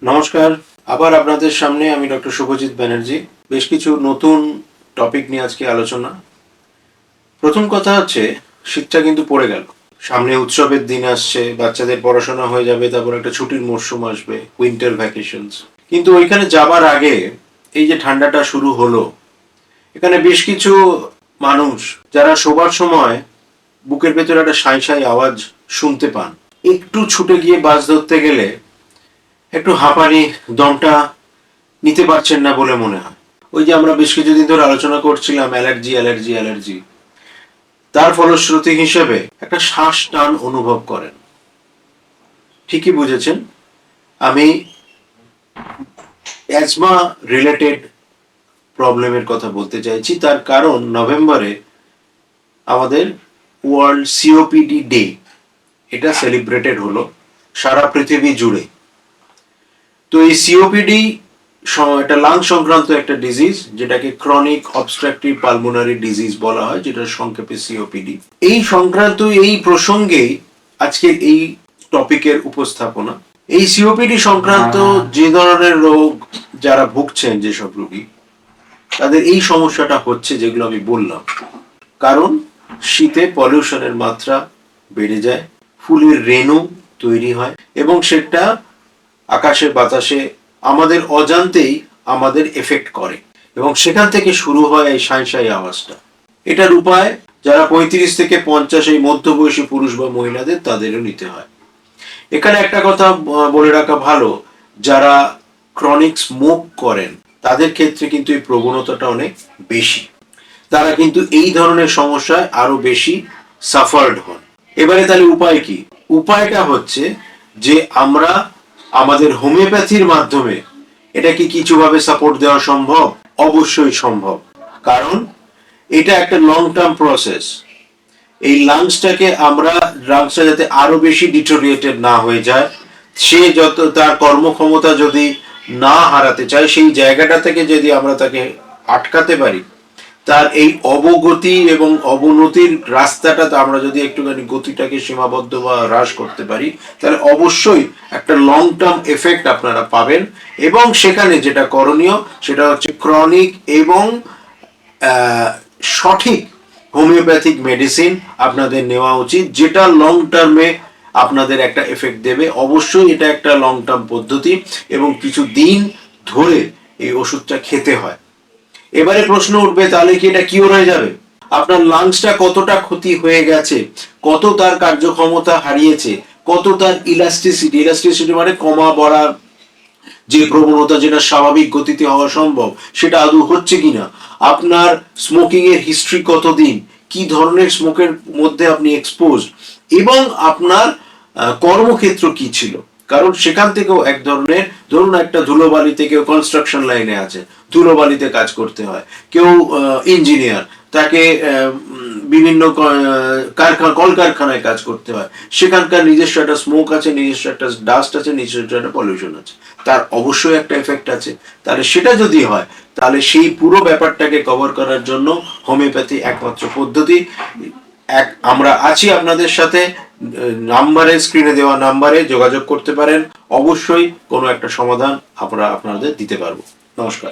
নমস্কার, আবার আপনাদের সামনে আমি ডক্টর শুভজিৎ ব্যানার্জি। বেশ কিছু নতুন টপিক নিয়ে আজকে আলোচনা। প্রথম কথা হচ্ছে, শীতটা কিন্তু পড়ে গেল, সামনে উৎসবের দিন আসছে, বাচ্চাদের পড়াশোনা হয়ে যাবে, তারপর একটা ছুটির মরশুম আসবে, উইন্টার ভ্যাকেশনস। কিন্তু ওইখানে যাবার আগে এই যে ঠান্ডাটা শুরু হলো, এখানে বেশ কিছু মানুষ যারা শোবার সময় বুকের ভেতরে একটা সাঁই সাঁই আওয়াজ শুনতে পান, একটু ছুটে গিয়ে বাস ধরতে গেলে একটু হাঁপানি, দমটা নিতে পারছেন না বলে মনে হয়। ওই যে আমরা বেশ কিছুদিন ধরে আলোচনা করছিলাম অ্যালার্জি অ্যালার্জি অ্যালার্জি, তার ফলশ্রুতি হিসেবে একটা শ্বাস টান অনুভব করেন। ঠিকই বুঝেছেন, আমি অ্যাজমা রিলেটেড প্রবলেমের কথা বলতে চাইছি। তার কারণ নভেম্বরে আমাদের ওয়ার্ল্ড সিওপিডি ডে, এটা সেলিব্রেটেড হলো সারা পৃথিবী জুড়ে। তো এই সিওপিডি একটা লাং সংক্রান্ত একটা ডিজিজ, যেটাকে ক্রনিক অবস্ট্রাকটিভ পালমোনারি ডিজিজ বলা হয়, যেটা সংক্ষেপে সিওপিডি। এই সংক্রান্ত এই প্রসঙ্গেই আজকের এই টপিকের উপস্থাপনা। এই সিওপিডি সংক্রান্ত যে ধরনের রোগ যারা ভুগছেন, যেসব রোগী, তাদের এই সমস্যাটা হচ্ছে যেগুলো আমি বললাম। কারণ শীতে পলিউশনের মাত্রা বেড়ে যায়, ফুলের রেণু তৈরি হয় এবং সেটা আকাশে বাতাসে আমাদের অজান্তেই আমাদের এফেক্ট করে এবং সেখান থেকে শুরু হয় এই সাঁই সাঁই আওয়াজটা। এটার উপায় যারা 35 থেকে 50 এই মধ্যবয়সী পুরুষ বা মহিলাদের, তাদেরও নিতে হয়। এখানে একটা কথা বলে রাখা ভালো, যারা ক্রনিক স্মোক করেন তাদের ক্ষেত্রে কিন্তু এই প্রবণতাটা অনেক বেশি, তারা কিন্তু এই ধরনের সমস্যায় আরো বেশি সাফার্ড হন। এবারে তাহলে উপায় কি? উপায়টা হচ্ছে যে আমরা আমাদের হোমিওপ্যাথির মাধ্যমে এটাকে কিছুভাবে সাপোর্ট দেওয়া সম্ভব। অবশ্যই সম্ভব, কারণ এটা একটা লং টার্ম প্রসেস। এই লাংসটা যাতে আরো বেশি ডিটোরিয়েটেড না হয়ে যায়, সে যত তার কর্মক্ষমতা যদি না হারাতে চায়, সেই জায়গাটা থেকে যদি আমরা তাকে আটকাতে পারি, তার এই অবগতি এবং অবনতির রাস্তাটা আমরা যদি একটুখানি গতিটাকে সীমাবদ্ধ বা হ্রাস করতে পারি, তাহলে অবশ্যই একটা লং টার্ম এফেক্ট আপনারা পাবেন। এবং সেখানে যেটা করণীয় সেটা হচ্ছে ক্রনিক এবং সঠিক হোমিওপ্যাথিক মেডিসিন আপনাদের নেওয়া উচিত, যেটা লং টার্মে আপনাদের একটা এফেক্ট দেবে। অবশ্যই এটা একটা লং টার্ম পদ্ধতি এবং কিছু দিন ধরে এই ওষুধটা খেতে হয়। এবারে প্রশ্ন উঠবে, তাহলে কি এটা কিওর হয়ে যাবে? আপনার লাংসটা কতটা ক্ষতি হয়ে গেছে, কত তার কার্যক্ষমতা হারিয়েছে, কত তার ইলাস্টিসিটি মানে কমা বড়ার যে প্রবণতা, যেটা স্বাভাবিক গতিতে হওয়া সম্ভব, সেটা আদৌ হচ্ছে কিনা, আপনার স্মোকিং এর হিস্ট্রি কতদিন, কি ধরনের স্মোকের মধ্যে আপনি এক্সপোজ, এবং আপনার কর্মক্ষেত্র কি ছিল। কারণ সেখান থেকেও এক ধরনের, ধরুন একটা ধুলোবালিতে, কেউ কনস্ট্রাকশন লাইনে আছে, ধুলোবালিতে কাজ করতে হয়, কেউ ইঞ্জিনিয়ার, তাকে বিভিন্ন কলকারখানায় কাজ করতে হয়, সেখানকার নিজস্ব একটা স্মোক আছে, নিজস্ব একটা ডাস্ট আছে, নিজস্ব একটা পলিউশন আছে, তার অবশ্যই একটা এফেক্ট আছে। তাহলে সেটা যদি হয়, তাহলে সেই পুরো ব্যাপারটাকে কভার করার জন্য হোমিওপ্যাথি একমাত্র পদ্ধতি। আমরা আছি আপনাদের সাথে, নাম্বারে, স্ক্রিনে দেওয়া নাম্বারে যোগাযোগ করতে পারেন। অবশ্যই কোনো একটা সমাধান আমরা আপনাদের দিতে পারবো। নমস্কার।